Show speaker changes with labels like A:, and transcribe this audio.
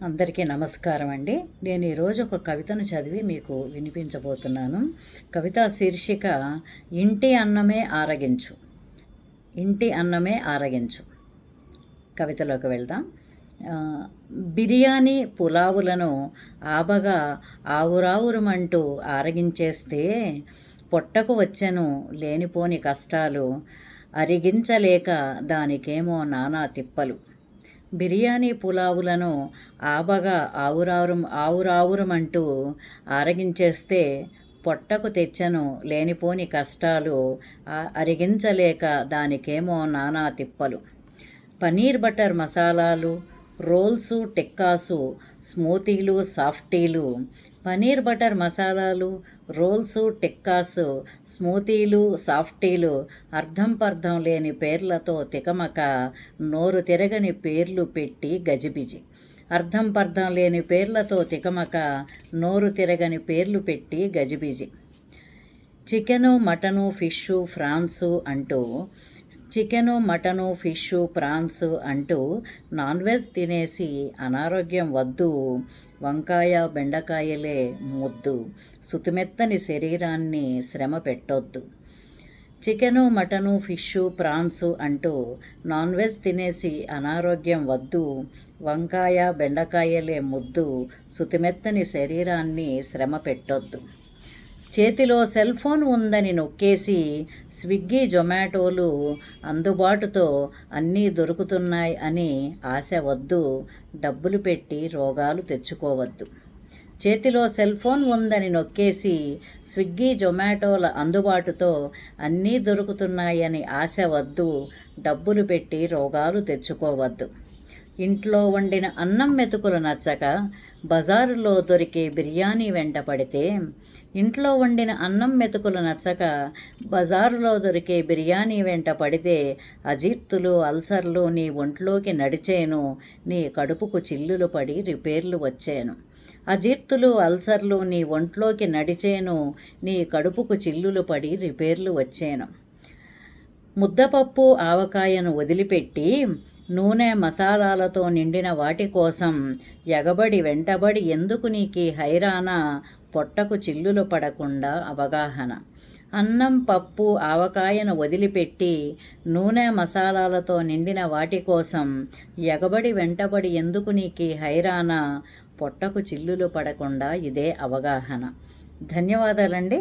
A: అందరికీ నమస్కారం అండి. నేను ఈరోజు ఒక కవితను చదివి మీకు వినిపించబోతున్నాను. కవిత శీర్షిక ఇంటి అన్నమే ఆరగించు. ఇంటి అన్నమే ఆరగించు. కవితలోకి వెళ్దాం. బిర్యానీ పులావులను ఆబగా ఆవురావురమంటూ ఆరగించేస్తే పొట్టకు వచ్చెను లేనిపోని కష్టాలు, అరిగించలేక దానికేమో నానా తిప్పలు. బిర్యానీ పులావులను ఆబగా ఆవురావురమంటూ ఆరగించేస్తే పొట్టకు తెచ్చను లేనిపోని కష్టాలు, అరిగించలేక దానికేమో నానా తిప్పలు. పనీర్ బటర్ మసాలాలు, రోల్సు టిక్కాసు, స్మూతీలు సాఫ్టీలు. పనీర్ బటర్ మసాలాలు, రోల్సు టిక్కాసు, స్మూతీలు సాఫ్టీలు అర్థం పర్థం లేని పేర్లతో తికమక, నోరు తిరగని పేర్లు పెట్టి గజిబిజి. అర్థం పర్థం లేని పేర్లతో తికమక, నోరు తిరగని పేర్లు పెట్టి గజిబిజి. చికెను మటను ఫిష్షు ఫ్రాన్సు అంటూ చికెను మటను ఫిష్షు ప్రాన్స్ అంటూ నాన్ వెజ్ తినేసి అనారోగ్యం వద్దు, వంకాయ బెండకాయలే ముద్దు, సుతిమెత్తని శరీరాన్ని శ్రమ పెట్టొద్దు. చికెను మటను ఫిష్షు ప్రాన్స్ అంటూ నాన్ వెజ్ తినేసి అనారోగ్యం వద్దు, వంకాయ బెండకాయలే ముద్దు, సుతిమెత్తని శరీరాన్ని శ్రమ పెట్టొద్దు. చేతిలో సెల్ ఫోన్ ఉందని నొక్కేసి స్విగ్గీ జొమాటోలు అందుబాటుతో అన్నీ దొరుకుతున్నాయి అని ఆశ వద్దు, డబ్బులు పెట్టి రోగాలు తెచ్చుకోవద్దు. చేతిలో సెల్ ఫోన్ ఉందని నొక్కేసి స్విగ్గీ జొమాటోల అందుబాటుతో అన్నీ దొరుకుతున్నాయని ఆశ వద్దు, డబ్బులు పెట్టి రోగాలు తెచ్చుకోవద్దు. ఇంట్లో వండిన అన్నం మెతుకులు నచ్చక బజారులో దొరికే బిర్యానీ వెంట పడితే, ఇంట్లో వండిన అన్నం మెతుకులు నచ్చక బజారులో దొరికే బిర్యానీ వెంట పడితే అజీర్తులు అల్సర్లు నీ ఒంట్లోకి నడిచేను, నీ కడుపుకు చిల్లులు పడి రిపేర్లు వచ్చేను. అజీర్తులు అల్సర్లు నీ ఒంట్లోకి నడిచేను, నీ కడుపుకు చిల్లులు పడి రిపేర్లు వచ్చేను. ముద్దపప్పు ఆవకాయను వదిలిపెట్టి నూనె మసాలాలతో నిండిన వాటి కోసం ఎగబడి వెంటబడి ఎందుకు నీకీ హైరానా, పొట్టకు చిల్లులు పడకుండా అవగాహన. అన్నం పప్పు ఆవకాయను వదిలిపెట్టి నూనె మసాలాలతో నిండిన వాటి కోసం ఎగబడి వెంటబడి ఎందుకు నీకీ హైరానా, పొట్టకు చిల్లులు పడకుండా ఇదే అవగాహన. ధన్యవాదాలండి.